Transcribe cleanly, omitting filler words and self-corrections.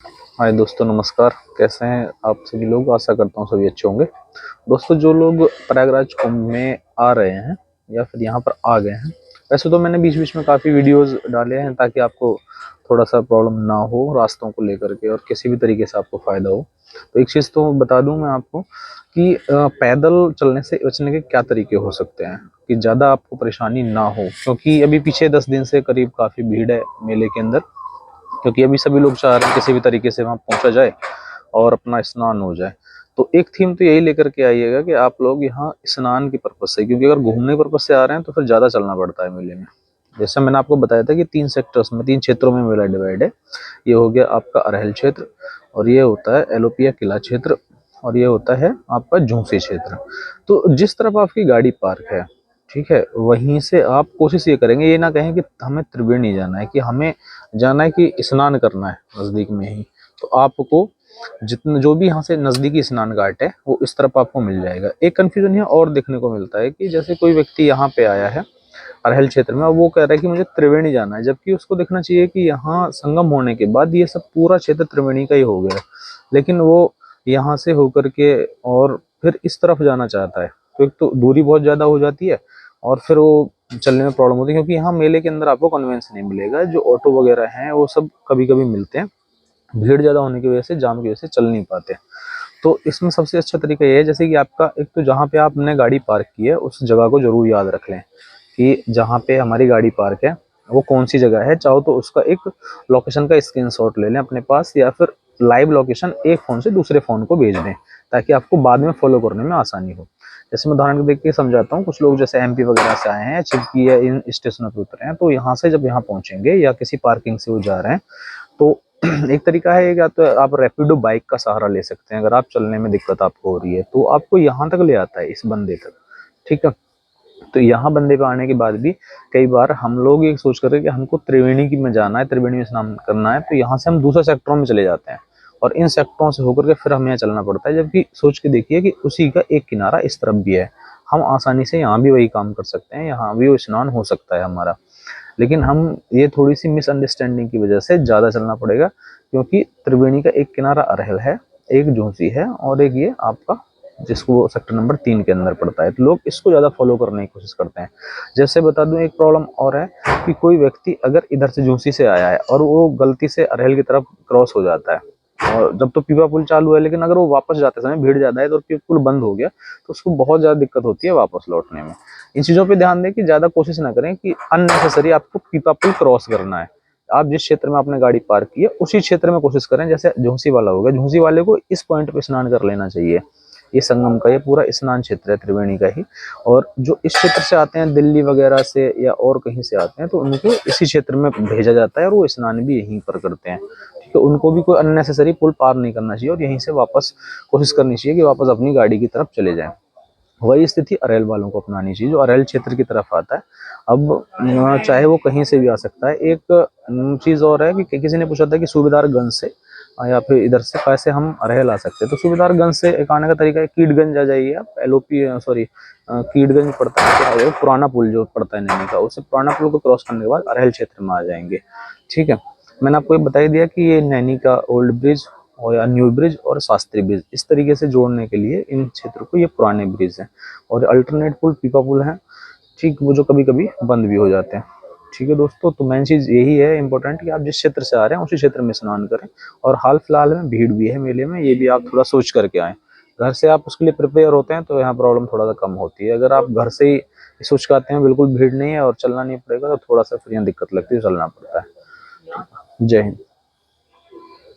हाय दोस्तों, नमस्कार। कैसे हैं आप सभी लोग? आशा करता हूँ सभी अच्छे होंगे। दोस्तों, जो लोग प्रयागराज कुंभ में आ रहे हैं या फिर यहाँ पर आ गए हैं, वैसे तो मैंने बीच बीच में काफ़ी वीडियोस डाले हैं ताकि आपको थोड़ा सा प्रॉब्लम ना हो रास्तों को लेकर के और किसी भी तरीके से आपको फ़ायदा हो। तो एक चीज़ तो बता दूं मैं आपको कि पैदल चलने से बचने के क्या तरीके हो सकते हैं कि ज़्यादा आपको परेशानी ना हो, क्योंकि अभी पीछे 10 दिन से करीब काफ़ी भीड़ है मेले के अंदर। क्योंकि अभी सभी लोग चाह रहे हैं किसी भी तरीके से वहां पहुंचा जाए और अपना स्नान हो जाए। तो एक थीम तो यही लेकर के आइएगा कि आप लोग यहाँ स्नान की पर्पज से, क्योंकि अगर घूमने की पर्पज से आ रहे हैं तो फिर ज्यादा चलना पड़ता है मेले में। जैसे मैंने आपको बताया था कि 3 सेक्टर्स में, 3 क्षेत्रों में मेला डिवाइड है। ये हो गया आपका अरहल क्षेत्र, और ये होता है एलोपिया किला क्षेत्र, और ये होता है आपका झूसी क्षेत्र। तो जिस तरफ आपकी गाड़ी पार्क है, ठीक है, वहीं से आप कोशिश ये करेंगे, ये ना कहें कि हमें त्रिवेणी जाना है, कि हमें जाना है कि स्नान करना है नज़दीक में ही। तो आपको जितना जो भी यहाँ से नज़दीकी स्नान घाट है वो इस तरफ आपको मिल जाएगा। एक कन्फ्यूजन यहाँ और देखने को मिलता है कि जैसे कोई व्यक्ति यहाँ पे आया है अरहल क्षेत्र में, और वो कह रहा है कि मुझे त्रिवेणी जाना है, जबकि उसको देखना चाहिए कि यहाँ संगम होने के बाद ये सब पूरा क्षेत्र त्रिवेणी का ही हो गया है। लेकिन वो यहाँ से होकर के और फिर इस तरफ जाना चाहता है, तो एक तो दूरी बहुत ज़्यादा हो जाती है और फिर वो चलने में प्रॉब्लम होती है, क्योंकि यहाँ मेले के अंदर आपको कन्वेंस नहीं मिलेगा। जो ऑटो वगैरह हैं वो सब कभी कभी मिलते हैं, भीड़ ज़्यादा होने की वजह से, जाम की वजह से चल नहीं पाते। तो इसमें सबसे अच्छा तरीका ये है, जैसे कि आपका एक तो जहाँ पे आपने गाड़ी पार्क की है उस जगह को जरूर याद रख लें कि जहाँ पे हमारी गाड़ी पार्क है वो कौन सी जगह है। चाहो तो उसका एक लोकेशन का स्क्रीनशॉट ले लें अपने पास, या फिर लाइव लोकेशन एक फ़ोन से दूसरे फ़ोन को भेज दें ताकि आपको बाद में फॉलो करने में आसानी हो। जैसे मैं उदाहरण देख के समझाता हूँ। कुछ लोग जैसे एमपी वगैरह से आए हैं या चिल्की या इन स्टेशनों पर उतरे हैं, तो यहाँ से जब यहाँ पहुँचेंगे या किसी पार्किंग से वो जा रहे हैं, तो एक तरीका है या तो आप रैपिडो बाइक का सहारा ले सकते हैं। अगर आप चलने में दिक्कत आपको हो रही है तो आपको यहाँ तक ले आता है, इस बंदे तक, ठीक है। तो यहाँ बंदे पे आने के बाद भी कई बार हम लोग ये सोच कर रहे हैं कि हमको त्रिवेणी की में जाना है, त्रिवेणी में स्नान करना है, तो यहाँ से हम दूसरे सेक्टरों में चले जाते हैं और इन सेक्टरों से होकर के फिर हमें यहाँ चलना पड़ता है। जबकि सोच के देखिए कि उसी का एक किनारा इस तरफ भी है, हम आसानी से यहाँ भी वही काम कर सकते हैं, यहाँ भी वो स्नान हो सकता है हमारा। लेकिन हम ये थोड़ी सी मिसअंडरस्टैंडिंग की वजह से ज़्यादा चलना पड़ेगा, क्योंकि त्रिवेणी का एक किनारा अरहल है, एक झूसी है, और एक ये आपका जिसको सेक्टर नंबर 3 के अंदर पड़ता है। तो लोग इसको ज़्यादा फॉलो करने की कोशिश करते हैं। जैसे बता दूं, एक प्रॉब्लम और है कि कोई व्यक्ति अगर इधर से झूसी से आया है और वो गलती से अरहल की तरफ क्रॉस हो जाता है, और जब तो पीपा पुल चालू है, लेकिन अगर वो वापस जाते समय भीड़ ज्यादा है तो पीपा पुल बंद हो गया, तो उसको बहुत ज्यादा दिक्कत होती है वापस लौटने में। इन चीजों पे ध्यान दें कि ज्यादा कोशिश ना करें कि अननेसेसरी आपको पीपा पुल क्रॉस करना है। आप जिस क्षेत्र में आपने गाड़ी पार्क की है उसी क्षेत्र में कोशिश करें। जैसे झूसी वाला हो गया, झूसी वाले को इस पॉइंट पे स्नान कर लेना चाहिए। ये संगम का ये पूरा स्नान क्षेत्र है त्रिवेणी का ही। और जो इस क्षेत्र से आते हैं, दिल्ली वगैरह से या और कहीं से आते हैं, तो उनको इसी क्षेत्र में भेजा जाता है और वो स्नान भी यहीं पर करते हैं, ठीक है। उनको भी कोई अननेसेसरी पुल पार नहीं करना चाहिए और यहीं से वापस कोशिश करनी चाहिए कि वापस अपनी गाड़ी की तरफ चले जाएं। वही स्थिति अरेल वालों को अपनानी चाहिए जो अरेल क्षेत्र की तरफ आता है। अब चाहे वो कहीं से भी आ सकता है। एक चीज और है कि किसी ने पूछा था कि सूबेदारगंज से या फिर इधर से कैसे हम अरेल आ सकते हैं। तो सूबेदारगंज से एक आने का तरीका है, कीटगंज आ जाइए आप, एलओपी सॉरी कीटगंज पड़ता है, पुराना पुल जो पड़ता है नैनी का, उससे पुराना पुल को क्रॉस करने के बाद अरेल क्षेत्र में आ जाएंगे, ठीक है। मैंने आपको ये बता ही दिया कि ये नैनी का ओल्ड ब्रिज और या न्यू ब्रिज और शास्त्री ब्रिज, इस तरीके से जोड़ने के लिए इन क्षेत्र को ये पुराने ब्रिज हैं। और अल्टरनेट पुल पीपा पुल है, ठीक, वो जो कभी कभी बंद भी हो जाते हैं, ठीक है दोस्तों। तो मेन चीज़ यही है इंपॉर्टेंट कि आप जिस क्षेत्र से आ रहे हैं उसी क्षेत्र में स्नान करें। और हाल फिलहाल में भीड़ भी है मेले में, ये भी आप थोड़ा सोच करके आएँ। घर से आप उसके लिए प्रिपेयर होते हैं तो यहाँ प्रॉब्लम थोड़ा सा कम होती है। अगर आप घर से ही सोच के आते हैं बिल्कुल भीड़ नहीं है और चलना नहीं पड़ेगा, तो थोड़ा सा फिर यहाँ दिक्कत लगती है, चलना पड़ता है। जय हिंद।